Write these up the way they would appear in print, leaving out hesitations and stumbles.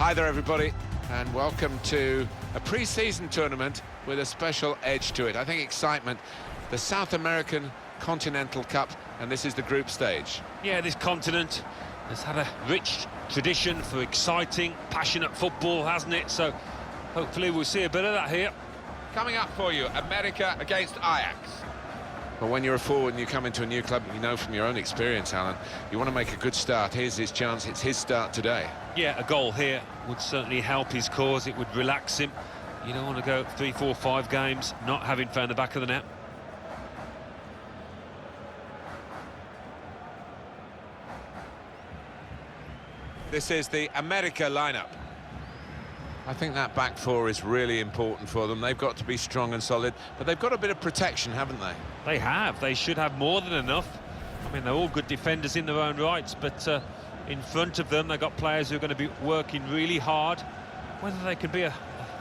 Hi there, everybody, and welcome to a pre-season tournament with a special edge to it. I think excitement, the South American Continental Cup, and this is the group stage. Yeah, this continent has had a rich tradition for exciting, passionate football, hasn't it? So hopefully we'll see a bit of that here. Coming up for you, América against Ajax. But when you're a forward and you come into a new club, you know from your own experience, Alan, you want to make a good start. Here's his chance. It's his start today. Yeah, a goal here would certainly help his cause. It would relax him. You don't want to go 3, 4, 5 games not having found the back of the net. This is the América lineup. I think that back four is really important for them. They've got to be strong and solid, but they've got a bit of protection, haven't they? They have. They should have more than enough. I mean, they're all good defenders in their own rights, but in front of them, they've got players who are going to be working really hard. Whether they can be a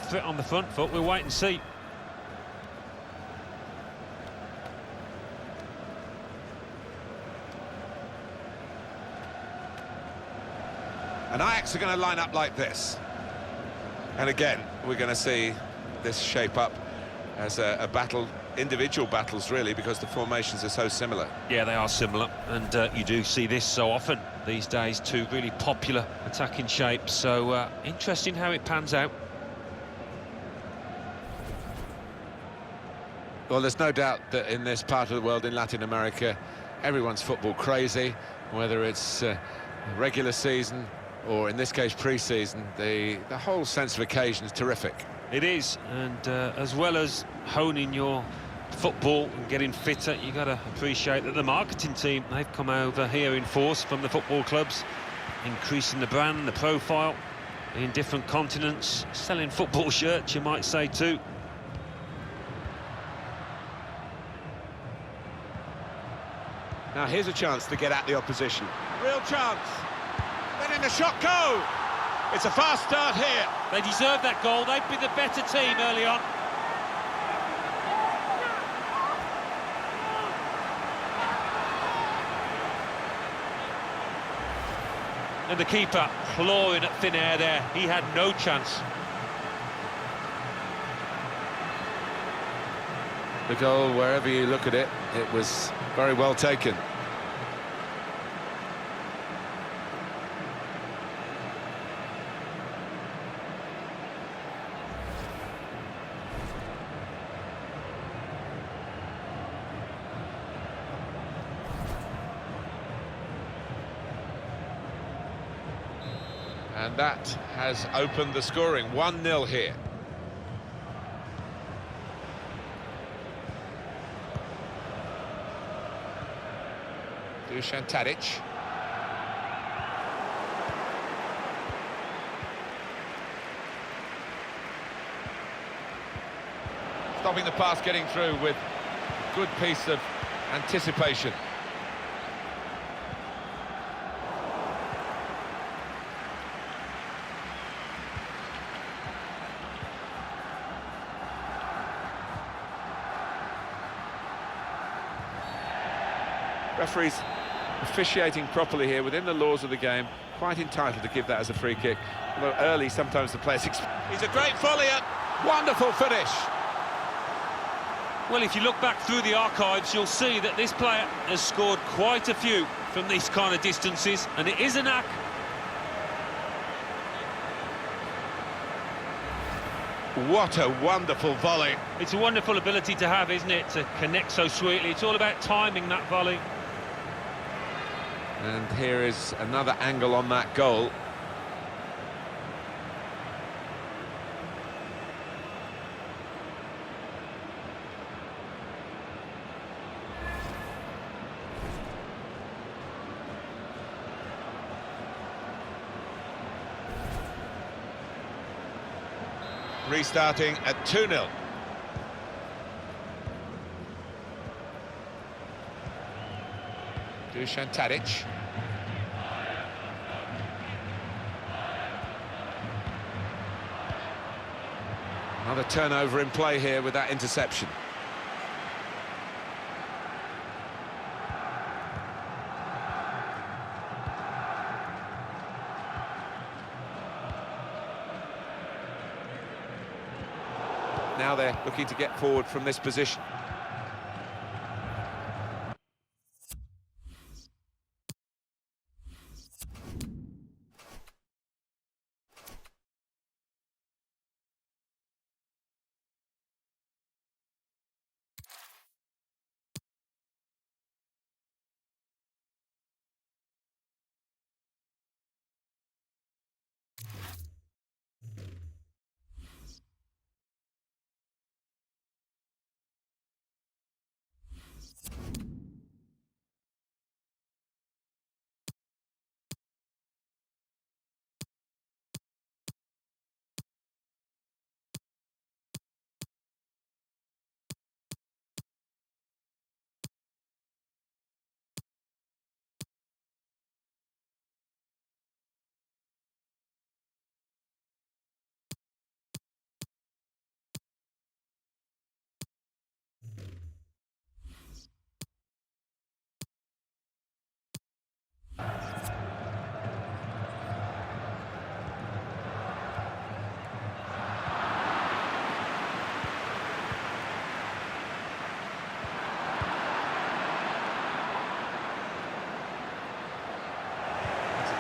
threat on the front foot, we'll wait and see. And Ajax are going to line up like this. And again, we're going to see this shape up as a battle, individual battles really, because the formations are so similar. Yeah, they are similar, and you do see this so often these days, two really popular attacking shapes, so interesting how it pans out. Well, there's no doubt that in this part of the world, in Latin America, everyone's football crazy, whether it's regular season or in this case pre-season. The whole sense of occasion is terrific. It is, and as well as honing your football and getting fitter, you got to appreciate that the marketing team, they've come over here in force from the football clubs, increasing the brand, the profile in different continents, selling football shirts, you might say too. Now here's a chance to get at the opposition. Real chance. Letting the shot go. It's a fast start here. They deserve that goal. They've been the better team early on. And the keeper clawing at thin air there. He had no chance. The goal, wherever you look at it, it was very well taken. And that has opened the scoring. 1-0 here. Dusan Tadic. Stopping the pass getting through with a good piece of anticipation. Referees officiating properly here within the laws of the game, quite entitled to give that as a free kick. Although early, sometimes the players... He's a great volley, wonderful finish. Well, if you look back through the archives, you'll see that this player has scored quite a few from these kind of distances, and it is a knack. What a wonderful volley. It's a wonderful ability to have, isn't it, to connect so sweetly. It's all about timing that volley. And here is another angle on that goal. Restarting at 2-0. Dusan Tadic. Another turnover in play here with that interception. Now they're looking to get forward from this position.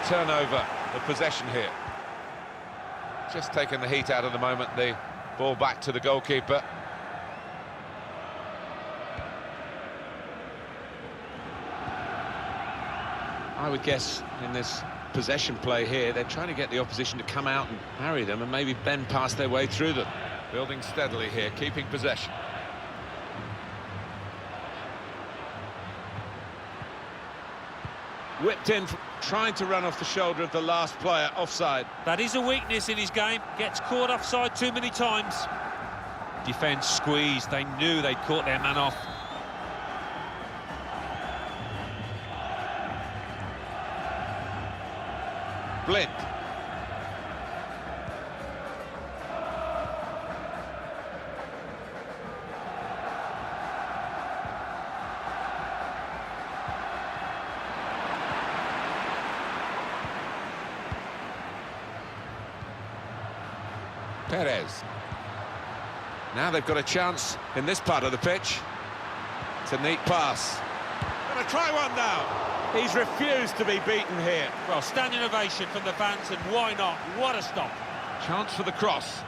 Turnover of possession here. Just taking the heat out of the moment, the ball back to the goalkeeper. I would guess in this possession play here, they're trying to get the opposition to come out and harry them and maybe bend past their way through them. Building steadily here, keeping possession. Whipped in, trying to run off the shoulder of the last player, offside. That is a weakness in his game, gets caught offside too many times. Defence squeezed, they knew they'd caught their man off. Blind. Perez. Now they've got a chance in this part of the pitch. It's a neat pass. Gonna try one now. He's refused to be beaten here. Well, standing ovation from the fans, and why not? What a stop. Chance for the cross.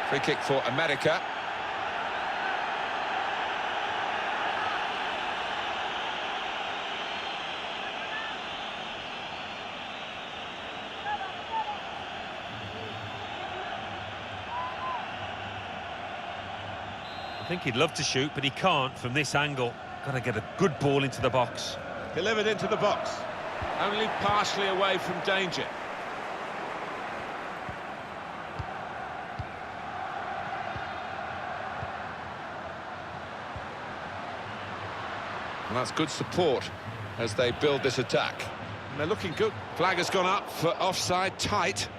Free kick for América. I think he'd love to shoot, but he can't from this angle. Got to get a good ball into the box. Delivered into the box. Only partially away from danger. And that's good support as they build this attack. And they're looking good. Flag has gone up for offside, tight.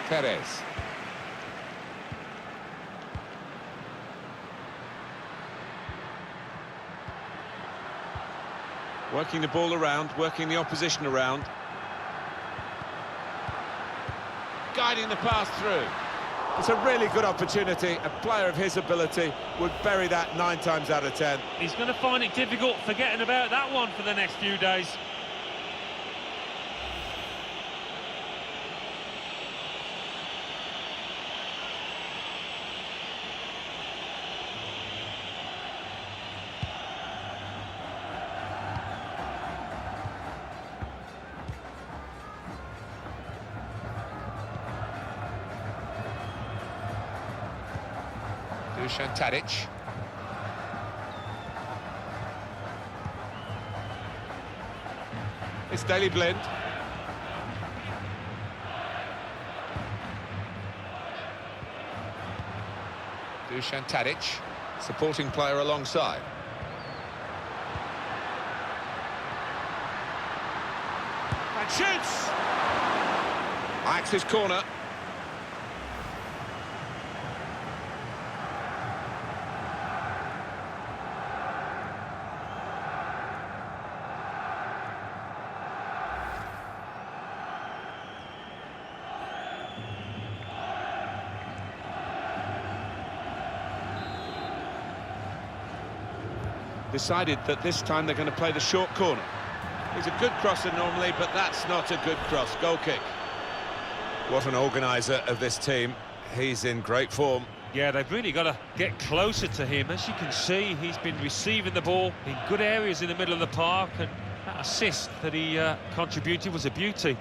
Perez. Working the ball around, working the opposition around. Guiding the pass through. It's a really good opportunity. A player of his ability would bury that 9 times out of 10. He's going to find it difficult forgetting about that one for the next few days. Tadic. It's Daily Blind. Tadic, supporting player alongside. And shoots! Ajax's corner. Decided that this time they're going to play the short corner. He's a good crosser normally, but that's not a good cross. Goal kick. What an organiser of this team. He's in great form. Yeah, they've really got to get closer to him. As you can see, he's been receiving the ball in good areas in the middle of the park, and that assist that he contributed was a beauty.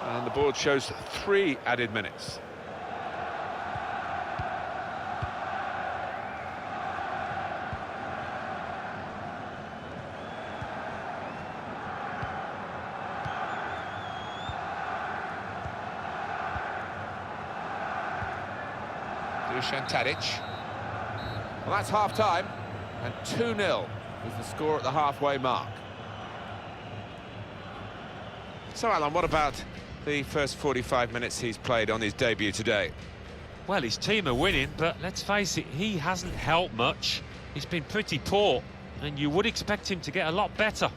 And the board shows 3 added minutes. Tadic. Well, that's half-time, and 2-0 is the score at the halfway mark. So, Alan, what about the first 45 minutes he's played on his debut today? Well, his team are winning, but let's face it, he hasn't helped much. He's been pretty poor, and you would expect him to get a lot better.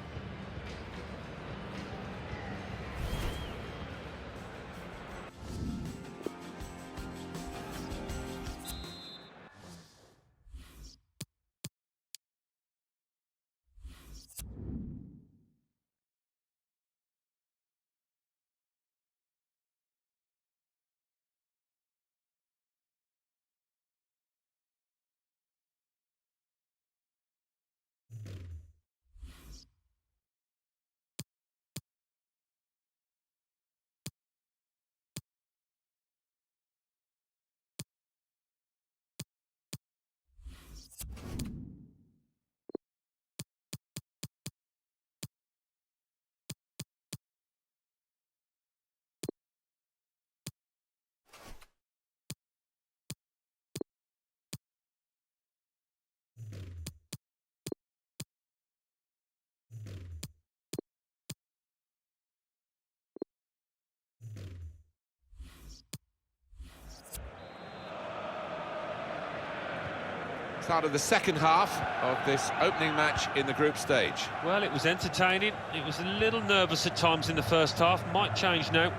Start of the second half of this opening match in the group stage. Well, it was entertaining. It was a little nervous at times in the first half. Might change now.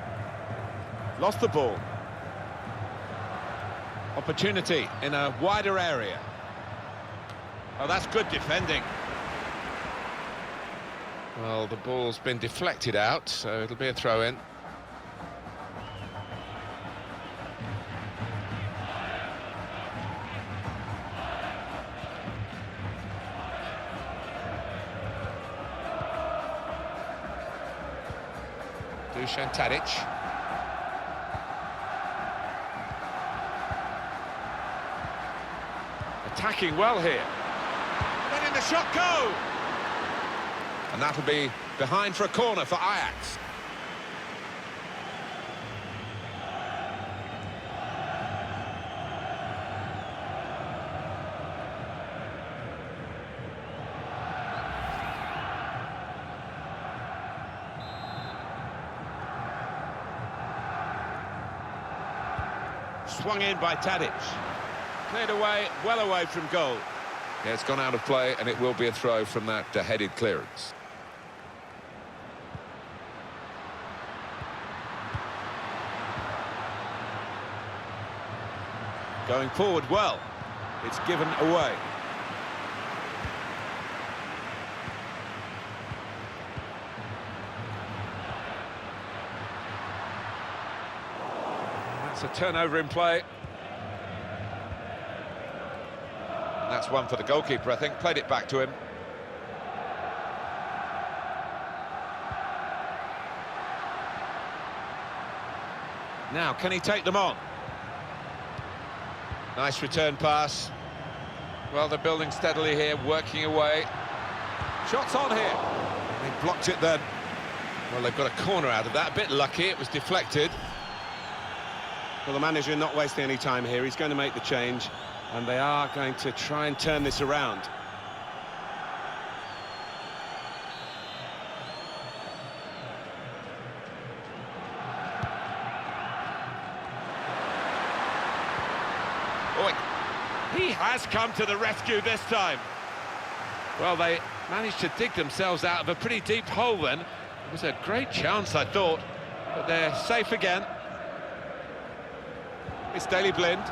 Lost the ball. Opportunity in a wider area. Oh, that's good defending. Well, the ball's been deflected out, so it'll be a throw-in. Tadic. Attacking well here. Letting the shot go! And that'll be behind for a corner for Ajax. Swung in by Tadic. Cleared away, well away from goal. Yeah, it's gone out of play, and it will be a throw from that headed clearance. Going forward well. It's given away. It's a turnover in play. That's one for the goalkeeper, I think. Played it back to him. Now, can he take them on? Nice return pass. Well, they're building steadily here, working away. Shots on here. They blocked it then. Well, they've got a corner out of that. A bit lucky, it was deflected. Well, the manager not wasting any time here. He's going to make the change, and they are going to try and turn this around. He has come to the rescue this time. Well, they managed to dig themselves out of a pretty deep hole then. It was a great chance, I thought, but they're safe again. It's Daley Blind.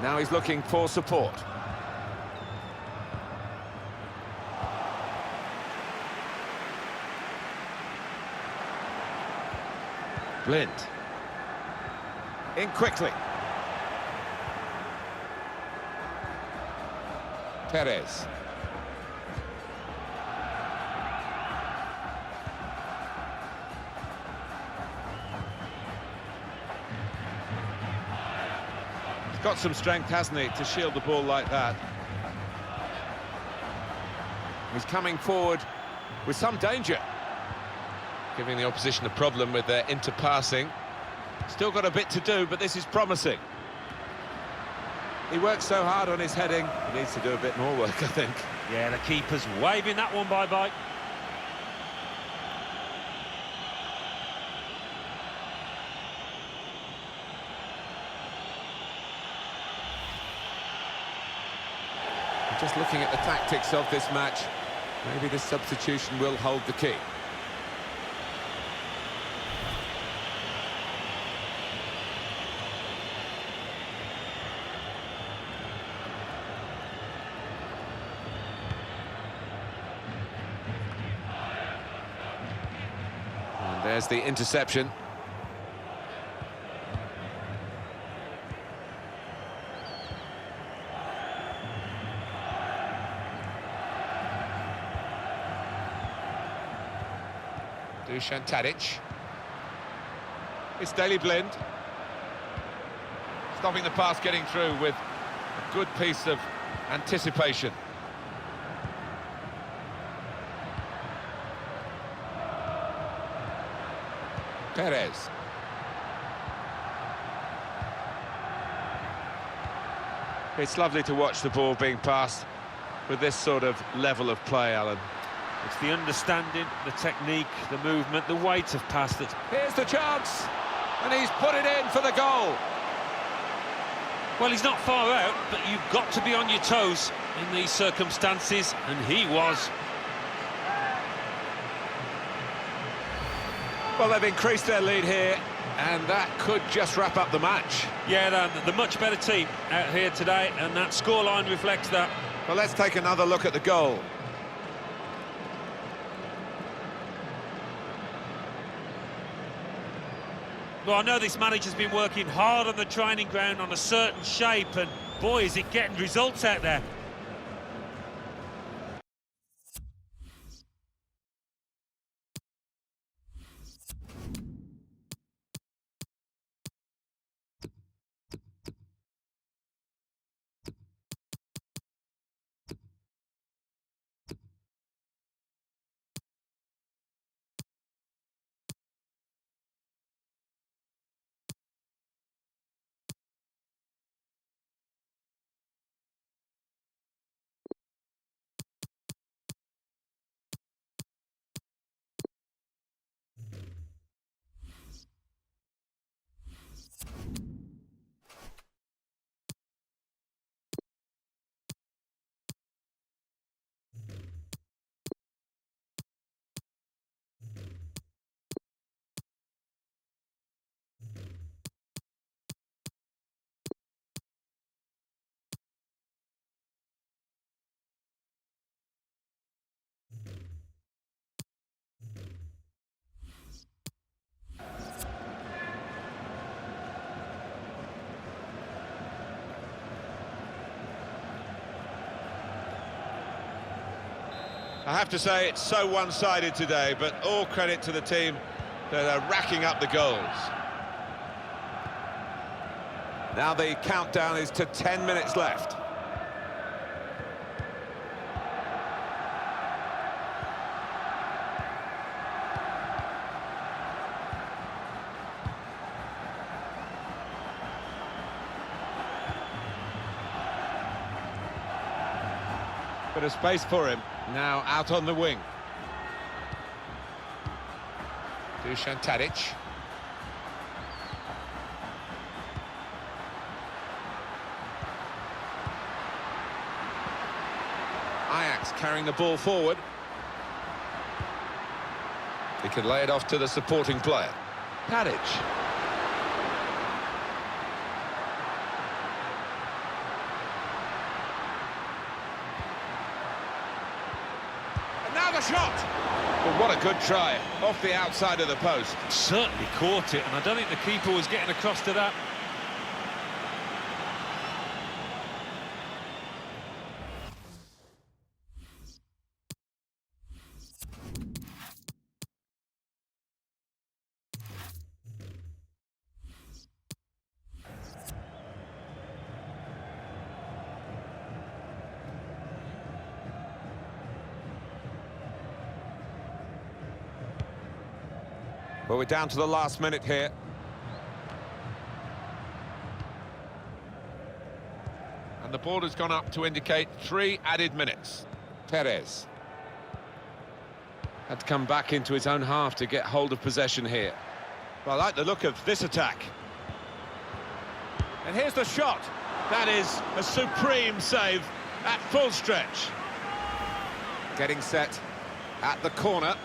Now he's looking for support. Blind. In quickly. Perez. He's got some strength, hasn't he, to shield the ball like that. He's coming forward with some danger, giving the opposition a problem with their interpassing. Still got a bit to do, but this is promising. He works so hard on his heading, he needs to do a bit more work, I think. Yeah, the keeper's waving that one bye-bye. Just looking at the tactics of this match, maybe this substitution will hold the key. And there's the interception. Dusan Tadic. It's Daley Blind. Stopping the pass getting through with a good piece of anticipation. Perez. It's lovely to watch the ball being passed with this sort of level of play, Alan. It's the understanding, the technique, the movement, the weight of pass that's... Here's the chance, and he's put it in for the goal. Well, he's not far out, but you've got to be on your toes in these circumstances, and he was. Well, they've increased their lead here, and that could just wrap up the match. Yeah, the much better team out here today, and that scoreline reflects that. Well, let's take another look at the goal. Well, I know this manager's been working hard on the training ground on a certain shape, and boy, is it getting results out there. I have to say it's so one-sided today, but all credit to the team that are racking up the goals. Now the countdown is to 10 minutes left. Bit of space for him. Now out on the wing. Dusan Tadic. Ajax carrying the ball forward. He can lay it off to the supporting player. Tadic. And now the shot! Well, what a good try, off the outside of the post. Certainly caught it, and I don't think the keeper was getting across to that. Well, we're down to the last minute here. And the board has gone up to indicate 3 added minutes. Perez had to come back into his own half to get hold of possession here. Well, I like the look of this attack. And here's the shot. That is a supreme save at full stretch. Getting set at the corner.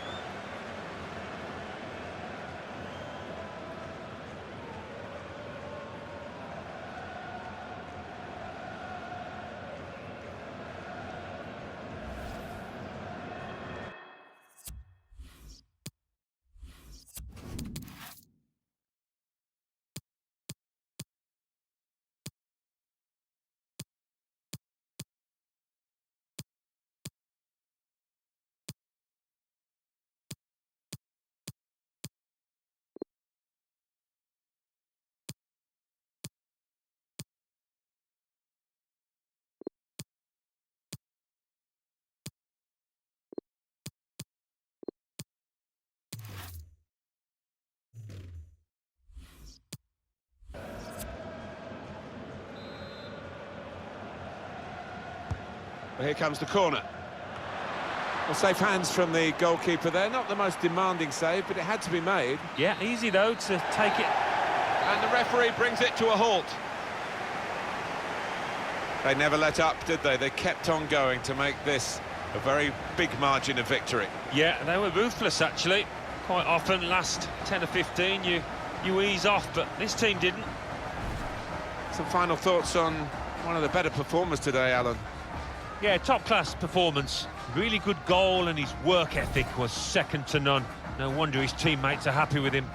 Well, here comes the corner. Well, safe hands from the goalkeeper there. Not the most demanding save, but it had to be made. Yeah, easy though to take it. And the referee brings it to a halt. They never let up, did they? They kept on going to make this a very big margin of victory. Yeah, they were ruthless actually. Quite often, last 10 or 15, you ease off, but this team didn't. Some final thoughts on one of the better performers today, Alan. Yeah, top-class performance. Really good goal, and his work ethic was second to none. No wonder his teammates are happy with him.